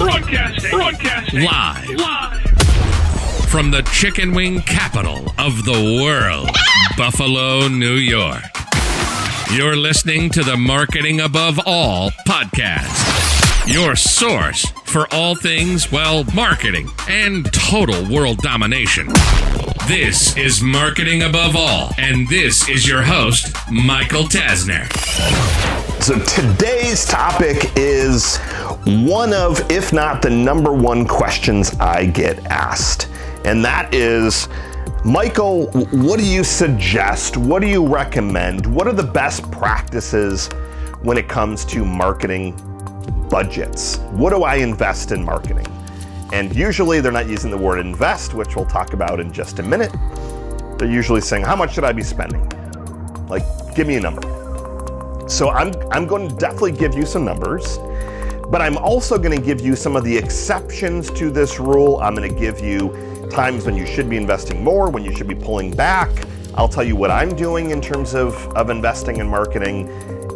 Broadcasting. Live. From the chicken wing capital of the world, Buffalo, New York. You're listening to the Marketing Above All podcast. Your source for all things, marketing and total world domination. This is Marketing Above All, and this is your host, Michael Tasner. So today's topic is one of, if not the number one questions I get asked. And that is, Michael, what do you suggest? What do you recommend? What are the best practices when it comes to marketing budgets? What do I invest in marketing? And usually they're not using the word invest, which we'll talk about in just a minute. They're usually saying, how much should I be spending? Like, give me a number. So I'm going to definitely give you some numbers, but I'm also going to give you some of the exceptions to this rule. I'm going to give you times when you should be investing more, when you should be pulling back. I'll tell you what I'm doing in terms of investing in marketing,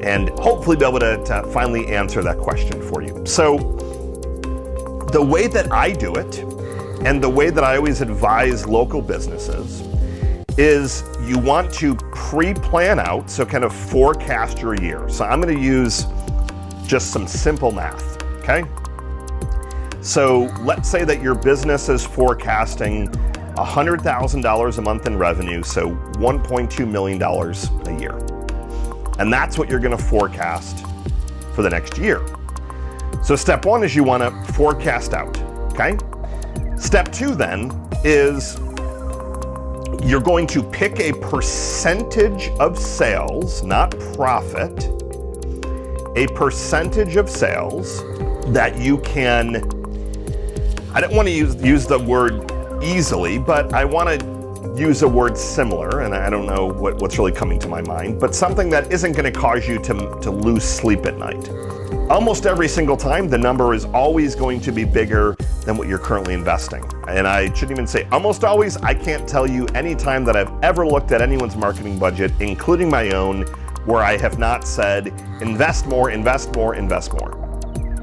and hopefully be able to finally answer that question for you. So the way that I do it, and the way that I always advise local businesses, is you want to pre-plan out, so kind of forecast your year. So I'm going to use just some simple math, okay? So let's say that your business is forecasting $100,000 a month in revenue, so $1.2 million a year. And that's what you're going to forecast for the next year. So step one is you want to forecast out, okay? Step two then is you're going to pick a percentage of sales, not profit, a percentage of sales that you can, I don't want to use the word easily, but I want to use a word similar, and I don't know what's really coming to my mind, but something that isn't going to cause you to lose sleep at night. Almost every single time, the number is always going to be bigger than what you're currently investing. And I shouldn't even say almost always. I can't tell you any time that I've ever looked at anyone's marketing budget, including my own, where I have not said, invest more, invest more, invest more.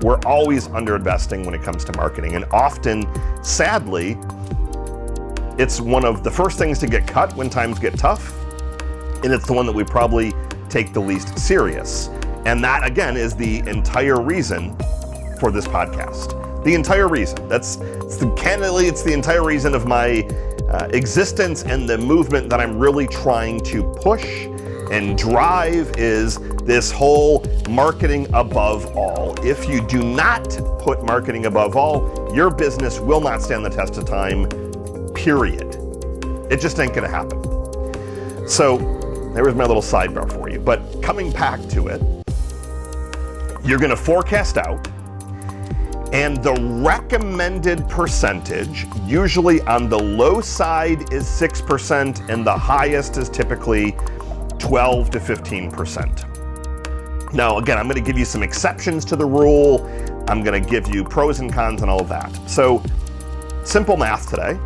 We're always under-investing when it comes to marketing. And often, sadly, it's one of the first things to get cut when times get tough. And it's the one that we probably take the least serious. And that, again, is the entire reason for this podcast. The entire reason. Candidly, it's the entire reason of my existence, and the movement that I'm really trying to push and drive is this whole marketing above all. If you do not put marketing above all, your business will not stand the test of time, period. It just ain't gonna happen. So there was my little sidebar for you. But coming back to it, you're gonna forecast out, and the recommended percentage, usually on the low side, is 6%, and the highest is typically 12 to 15%. Now, again, I'm going to give you some exceptions to the rule. I'm going to give you pros and cons and all of that. So, simple math today.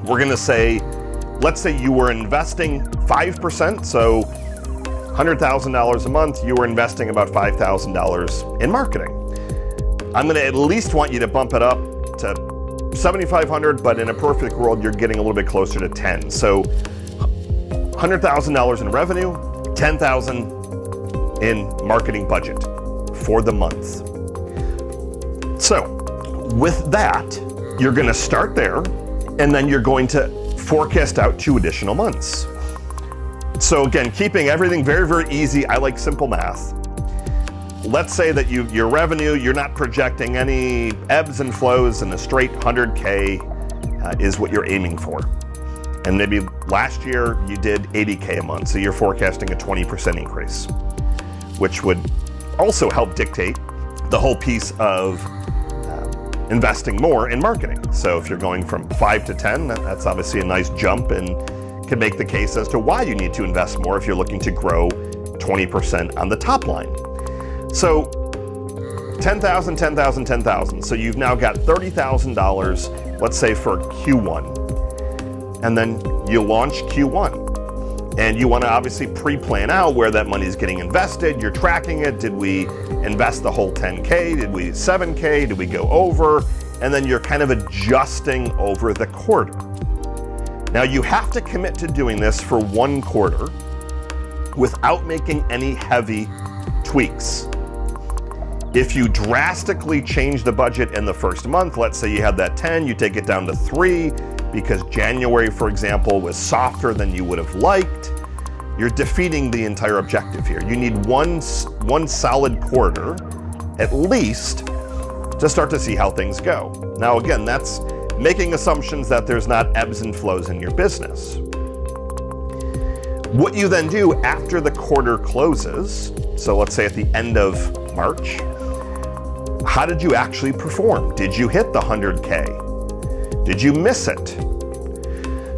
We're going to say, let's say you were investing 5%, so $100,000 a month, you were investing about $5,000 in marketing. I'm going to at least want you to bump it up to $7,500, but in a perfect world, you're getting a little bit closer to 10. So $100,000 in revenue, $10,000 in marketing budget for the month. So with that, you're going to start there, and then you're going to forecast out 2 additional months. So again, keeping everything very, very easy. I like simple math. Let's say that your revenue, you're not projecting any ebbs and flows, and a straight 100K is what you're aiming for. And maybe last year you did 80K a month, so you're forecasting a 20% increase, which would also help dictate the whole piece of investing more in marketing. So if you're going from 5 to 10, that's obviously a nice jump, and can make the case as to why you need to invest more if you're looking to grow 20% on the top line. So 10,000, 10,000, 10,000. So you've now got $30,000, let's say for Q1. And then you launch Q1. And you want to obviously pre-plan out where that money is getting invested. You're tracking it. Did we invest the whole 10K? Did we 7K? Did we go over? And then you're kind of adjusting over the quarter. Now you have to commit to doing this for 1 quarter without making any heavy tweaks. If you drastically change the budget in the first month, let's say you had that 10, you take it down to 3 because January, for example, was softer than you would have liked, you're defeating the entire objective here. You need one solid quarter, at least, to start to see how things go. Now, again, that's making assumptions that there's not ebbs and flows in your business. What you then do after the quarter closes, so let's say at the end of March, how did you actually perform? Did you hit the 100K? Did you miss it?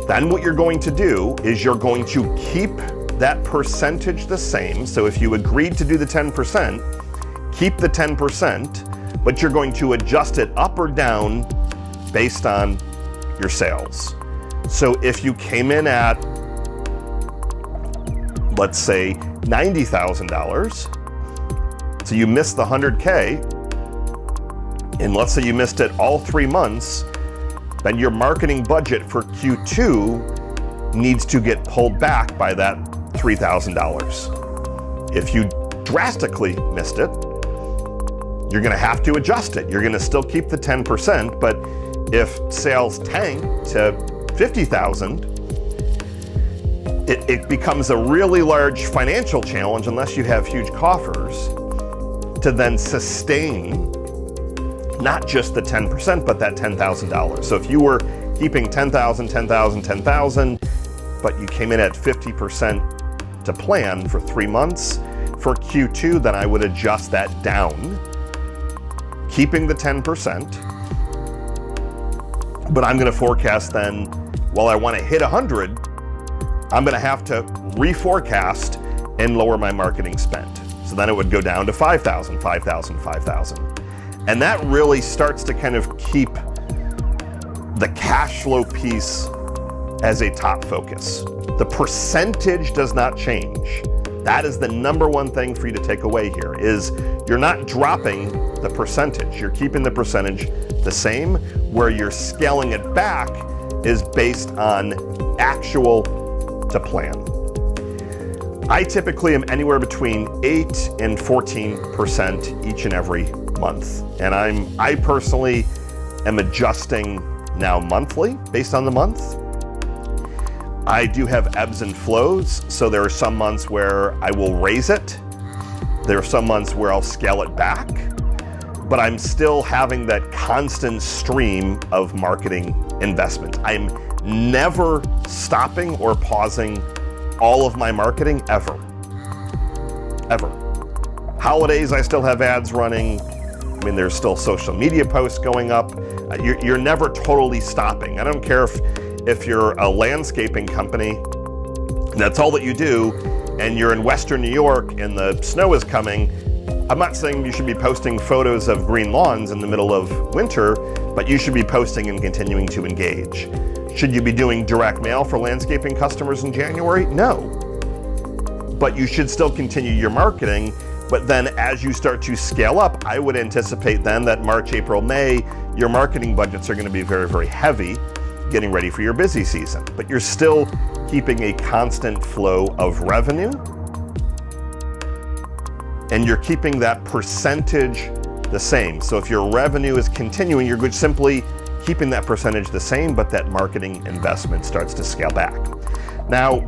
Then what you're going to do is you're going to keep that percentage the same. So if you agreed to do the 10%, keep the 10%, but you're going to adjust it up or down based on your sales. So if you came in at, let's say, $90,000, so you missed the 100K, and let's say you missed it all 3 months, then your marketing budget for Q2 needs to get pulled back by that $3,000. If you drastically missed it, you're going to have to adjust it. You're going to still keep the 10%, but if sales tank to 50,000, it becomes a really large financial challenge unless you have huge coffers to then sustain not just the 10%, but that $10,000. So if you were keeping 10,000, 10,000, 10,000, but you came in at 50% to plan for 3 months, for Q2, then I would adjust that down, keeping the 10%, but I'm gonna forecast then, while I wanna hit 100, I'm gonna have to reforecast and lower my marketing spend. So then it would go down to 5,000, 5,000, 5,000. And that really starts to kind of keep the cash flow piece as a top focus. The percentage does not change. That is the number one thing for you to take away here, is you're not dropping the percentage. You're keeping the percentage the same. Where you're scaling it back is based on actual to plan. I typically am anywhere between 8 and 14% each and every month. And I personally am adjusting now monthly based on the month. I do have ebbs and flows, so there are some months where I will raise it. There are some months where I'll scale it back, but I'm still having that constant stream of marketing investment. I'm never stopping or pausing all of my marketing ever. Holidays, I still have ads running. I mean, there's still social media posts going up. You're never totally stopping. I don't care if you're a landscaping company, that's all that you do, and you're in Western New York and the snow is coming. I'm not saying you should be posting photos of green lawns in the middle of winter, but you should be posting and continuing to engage. Should you be doing direct mail for landscaping customers in January? No. But you should still continue your marketing. But then as you start to scale up, I would anticipate then that March, April, May, your marketing budgets are going to be very, very heavy, getting ready for your busy season. But you're still keeping a constant flow of revenue, and you're keeping that percentage the same. So if your revenue is continuing, you're good simply keeping that percentage the same, but that marketing investment starts to scale back. Now,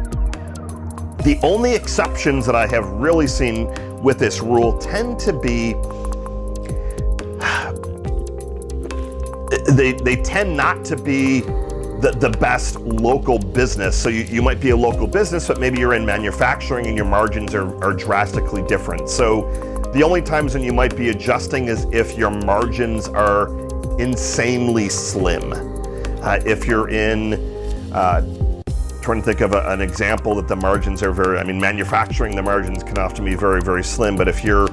the only exceptions that I have really seen with this rule tend to be, they tend not to be the best local business. So you might be a local business, but maybe you're in manufacturing and your margins are drastically different. So the only times when you might be adjusting is if your margins are insanely slim. If you're in, trying to think of an example that the margins are manufacturing, the margins can often be very, very slim, but if your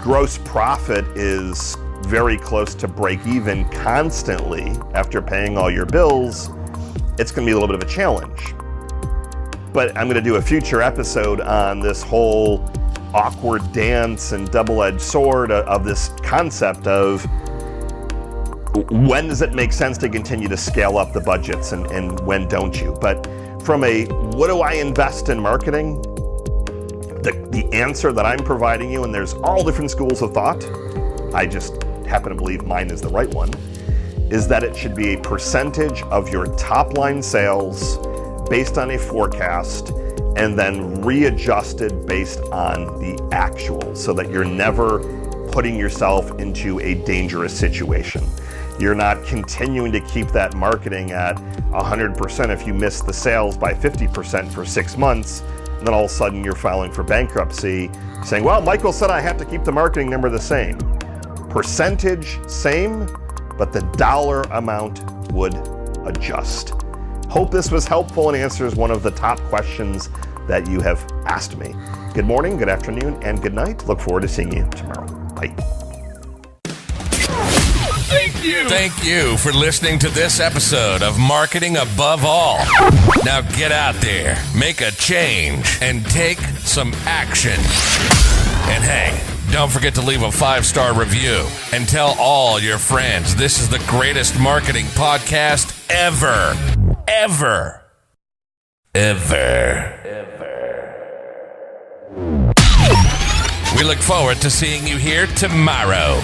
gross profit is very close to break even constantly after paying all your bills, it's going to be a little bit of a challenge. But I'm going to do a future episode on this whole awkward dance and double-edged sword of this concept of when does it make sense to continue to scale up the budgets and when don't you? But from a what do I invest in marketing, the answer that I'm providing you, and there's all different schools of thought, I just happen to believe mine is the right one, is that it should be a percentage of your top line sales based on a forecast and then readjusted based on the actual, so that you're never putting yourself into a dangerous situation. You're not continuing to keep that marketing at 100% if you miss the sales by 50% for 6 months, and then all of a sudden you're filing for bankruptcy saying, well, Michael said I have to keep the marketing number the same. Percentage same, but the dollar amount would adjust. Hope this was helpful and answers one of the top questions that you have asked me. Good morning, good afternoon, and good night. Look forward to seeing you tomorrow. Bye. Thank you for listening to this episode of Marketing Above All. Now get out there, make a change, and take some action. And hey, don't forget to leave a 5-star review and tell all your friends this is the greatest marketing podcast ever. Ever. Ever. We look forward to seeing you here tomorrow.